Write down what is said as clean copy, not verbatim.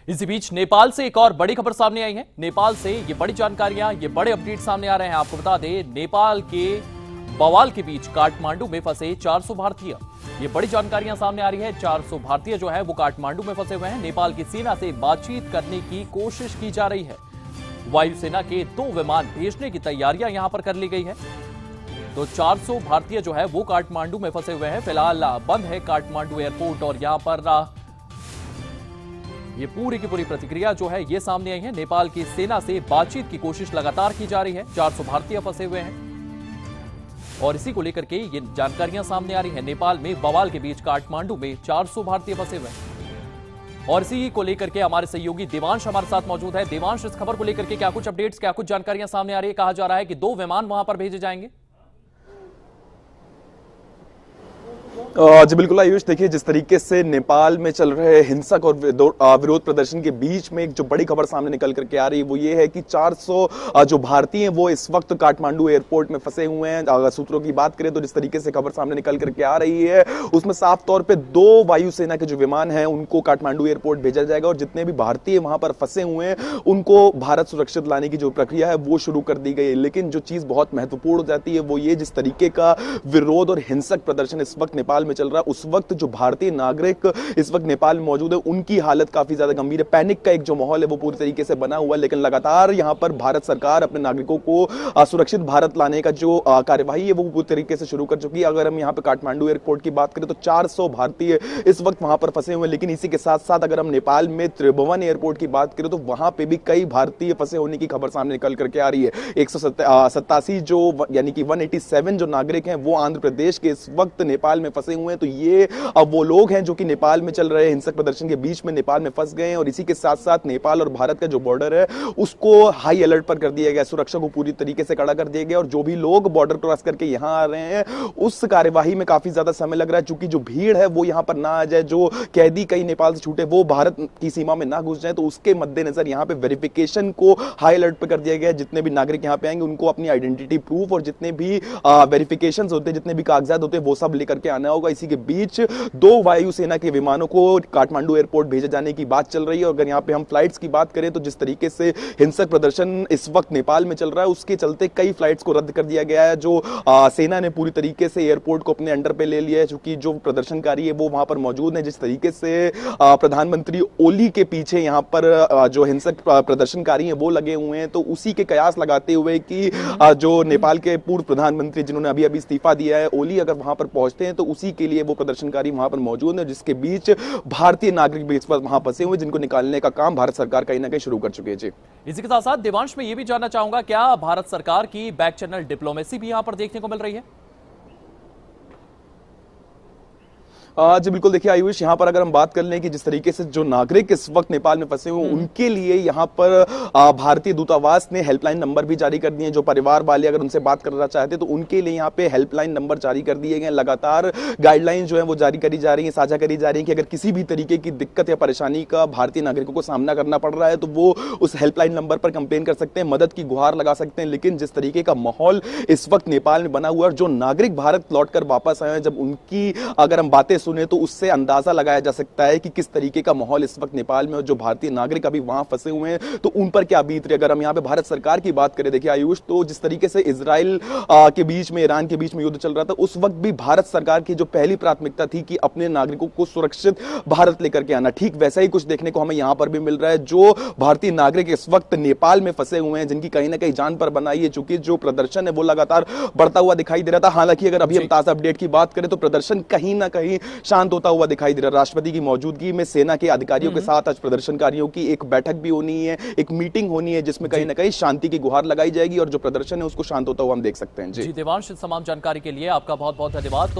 इसी बीच नेपाल से एक और बड़ी खबर सामने आई है। नेपाल से ये बड़ी जानकारियां, ये बड़े अपडेट सामने आ रहे हैं। आपको बता दें, नेपाल के बवाल के बीच काठमांडू में फंसे 400 भारतीय। ये बड़ी जानकारियां सामने आ रही है। 400 भारतीय जो है वो काठमांडू में फंसे हुए हैं। नेपाल की सेना से बातचीत करने की कोशिश की जा रही है। वायुसेना के 2 विमान भेजने की तैयारियां यहां पर कर ली गई है। तो 400 भारतीय जो है वो काठमांडू में फंसे हुए हैं। फिलहाल बंद है काठमांडू एयरपोर्ट और यहां पर ये पूरी की पूरी प्रतिक्रिया जो है ये सामने आई है। नेपाल की सेना से बातचीत की कोशिश लगातार की जा रही है। 400 भारतीय फंसे हुए हैं और इसी को लेकर के ये जानकारियां सामने आ रही है। नेपाल में बवाल के बीच काठमांडू में 400 भारतीय फंसे हुए हैं और इसी को लेकर के हमारे सहयोगी देवांश हमारे साथ मौजूद है। देवांश, इस खबर को लेकर के क्या कुछ अपडेट्स, क्या कुछ जानकारियां सामने आ रही है? कहा जा रहा है कि 2 विमान वहां पर भेजे जाएंगे। जी बिल्कुल आयुष, देखिए जिस तरीके से नेपाल में चल रहे हिंसक और विरोध प्रदर्शन के बीच में एक जो बड़ी खबर सामने निकल करके आ रही है वो ये है कि 400 जो भारतीय हैं वो इस वक्त काठमांडू एयरपोर्ट में फंसे हुए हैं। अगर सूत्रों की बात करें तो जिस तरीके से खबर सामने निकल करके आ रही है उसमें साफ तौर पे 2 वायुसेना के जो विमान हैं उनको काठमांडू एयरपोर्ट भेजा जाएगा और जितने भी भारतीय वहां पर फंसे हुए हैं उनको भारत सुरक्षित लाने की जो प्रक्रिया है वो शुरू कर दी गई है। लेकिन जो चीज बहुत महत्वपूर्ण हो जाती है वो ये, जिस तरीके का विरोध और हिंसक प्रदर्शन इस वक्त नेपाल में चल रहा है, उस वक्त जो भारतीय नागरिक इस वक्त नेपाल में मौजूद है उनकी हालत काफी ज्यादा गंभीर है। पैनिक का एक जो माहौल है वो पूरी तरीके से बना हुआ है। लेकिन लगातार यहां पर भारत सरकार अपने नागरिकों को सुरक्षित भारत लाने का जो कार्यवाही है वो पूरी तरीके से शुरू कर चुकी है। अगर हम यहां पर काठमांडू एयरपोर्ट की बात करें तो 400 भारतीय इस वक्त वहां पर फंसे हुए हैं। लेकिन इसी के साथ साथ अगर हम नेपाल में त्रिभुवन एयरपोर्ट की बात करें तो वहां पर भी कई भारतीय फंसे होने की खबर सामने निकल करके आ रही है। 187 जो यानी कि 187 जो नागरिक हैं वो आंध्र प्रदेश के इस वक्त नेपाल में फंसे हुए हैं। तो ये अब वो लोग हैं जो कि नेपाल में चल रहे हिंसक प्रदर्शन के बीच में नेपाल में फंस गए हैं और इसी के साथ साथ नेपाल और भारत का जो बॉर्डर है उसको हाई अलर्ट पर कर दिया गया, सुरक्षा को पूरी तरीके से कड़ा कर दिया गया और जो भी लोग बॉर्डर क्रॉस करके यहां आ रहे हैं उस कार्यवाही में काफी ज्यादा समय लग रहा है। चूंकि जो भीड़ है वो यहां पर ना आ जाए, जो कैदी कई नेपाल से छूटे वो भारत की सीमा में ना घुस जाए, तो उसके मद्देनजर यहां पे वेरिफिकेशन को हाई अलर्ट पर कर दिया गया है। जितने भी नागरिक यहां पे आएंगे उनको अपनी आइडेंटिटी प्रूफ और जितने भी वेरिफिकेशन होते हैं, जितने भी कागजात होते हैं वो सब लेकर के आना होगा। इसी के बीच 2 वायुसेना के विमानों को काठमांडू एयरपोर्ट भेजे जाने की बात चल रही है। अगर यहां पे हम फ्लाइट्स की बात करें तो जिस तरीके से हिंसक प्रदर्शन इस वक्त नेपाल में चल रहा है उसके चलते कई फ्लाइट्स को रद्द कर दिया गया है। जो सेना ने पूरी तरीके से एयरपोर्ट को अपने अंडर पे ले लिया है, क्योंकि जो प्रदर्शनकारी है वो वहां पर मौजूद है। जिस तरीके से प्रधानमंत्री ओली के पीछे यहां पर जो हिंसक प्रदर्शनकारी हैं वो लगे हुए हैं, तो उसी के कयास लगाते हुए कि जो नेपाल के पूर्व प्रधानमंत्री जिन्होंने अभी अभी इस्तीफा दिया है, ओली अगर वहां पर पहुंचते हैं तो उसी के लिए वो प्रदर्शनकारी वहां पर मौजूद है, जिसके बीच भारतीय नागरिक भी इस वक्त वहां फंसे हुए जिनको निकालने का काम भारत सरकार कहीं ना कहीं शुरू कर चुकी है। जी, इसी के साथ साथ देवांश, में यह भी जानना चाहूंगा, क्या भारत सरकार की बैक चैनल डिप्लोमेसी भी यहां पर देखने को मिल रही है? जी बिल्कुल, देखिए आयुष, यहाँ पर अगर हम बात कर लें कि जिस तरीके से जो नागरिक इस वक्त नेपाल में फंसे हुए उनके लिए यहाँ पर भारतीय दूतावास ने हेल्पलाइन नंबर भी जारी कर दिए हैं। जो परिवार वाले अगर उनसे बात करना चाहते तो उनके लिए यहाँ पे हेल्पलाइन नंबर जारी कर दिए गए। लगातार गाइडलाइन जो है वो जारी करी जा रही है, साझा करी जा रही है कि अगर किसी भी तरीके की दिक्कत या परेशानी का भारतीय नागरिकों को सामना करना पड़ रहा है तो वो उस हेल्पलाइन नंबर पर कंप्लेन कर सकते हैं, मदद की गुहार लगा सकते हैं। लेकिन जिस तरीके का माहौल इस वक्त नेपाल में बना हुआ है, जो नागरिक भारत लौटकर वापस आए हैं, जब उनकी अगर हम बातें सुने तो उससे अंदाजा लगाया जा सकता है कि किस तरीके का माहौल इस वक्त नेपाल में और जो भारतीय नागरिक अभी वहां फंसे हुए हैं तो उन पर क्या बीत रही है। अगर हम यहां पे भारत सरकार की बात करें, देखिए आयुष, तो जिस तरीके से इजराइल के बीच में, ईरान के बीच में युद्ध चल रहा था, उस वक्त भी भारत सरकार की जो पहली प्राथमिकता थी कि अपने नागरिकों को सुरक्षित भारत लेकर के आना, ठीक वैसा ही कुछ देखने को हमें यहां पर भी मिल रहा है। जो भारतीय नागरिक इस वक्त नेपाल में फंसे हुए हैं, जिनकी कहीं ना कहीं जान पर बनाई है, चूंकि जो प्रदर्शन है वो लगातार बढ़ता हुआ दिखाई दे रहा था। हालांकि अगर अभी हम ताजा अपडेट की बात करें तो प्रदर्शन कहीं ना कहीं शांत होता हुआ दिखाई दे रहा है। राष्ट्रपति की मौजूदगी में सेना के अधिकारियों के साथ आज प्रदर्शनकारियों की एक बैठक भी होनी है, एक मीटिंग होनी है, जिसमें कहीं ना कहीं शांति की गुहार लगाई जाएगी और जो प्रदर्शन है उसको शांत होता हुआ हम देख सकते हैं। जी देवांश, इस तमाम जानकारी के लिए आपका बहुत बहुत धन्यवाद।